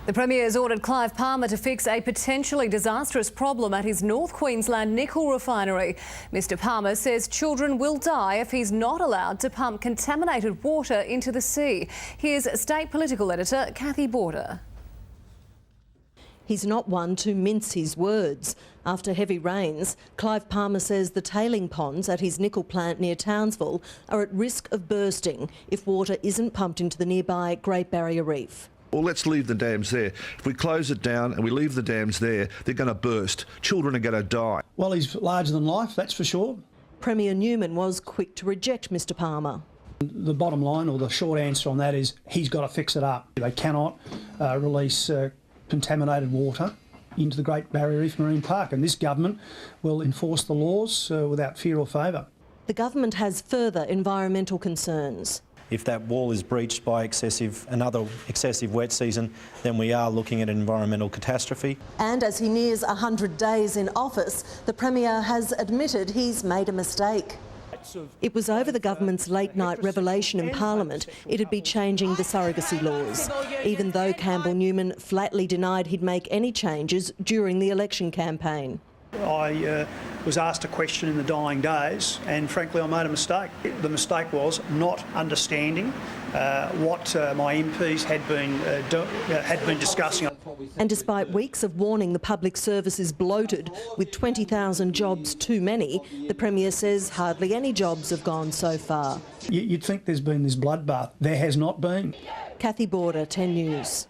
The Premier has ordered Clive Palmer to fix a potentially disastrous problem at his North Queensland nickel refinery. Mr Palmer says children will die if he's not allowed to pump contaminated water into the sea. Here's State Political Editor Cathy Border. He's not one to mince his words. After heavy rains, Clive Palmer says the tailing ponds at his nickel plant near Townsville are at risk of bursting if water isn't pumped into the nearby Great Barrier Reef. Well, let's leave the dams there. If we close it down and we leave the dams there, they're going to burst. Children are going to die. Well, he's larger than life, that's for sure. Premier Newman was quick to reject Mr Palmer. The bottom line, or the short answer on that, is he's got to fix it up. They cannot release contaminated water into the Great Barrier Reef Marine Park, and this government will enforce the laws without fear or favour. The government has further environmental concerns. If that wall is breached by another excessive wet season, then we are looking at an environmental catastrophe. And as he nears 100 days in office, the Premier has admitted he's made a mistake. It was over the government's late-night revelation in Parliament it'd be changing the surrogacy laws, even though Campbell Newman flatly denied he'd make any changes during the election campaign. I was asked a question in the dying days, and frankly I made a mistake. The mistake was not understanding what my MPs had been discussing. And despite weeks of warning the public service is bloated with 20,000 jobs too many, the Premier says hardly any jobs have gone so far. You'd think there's been this bloodbath. There has not been. Cathy Border, 10 News.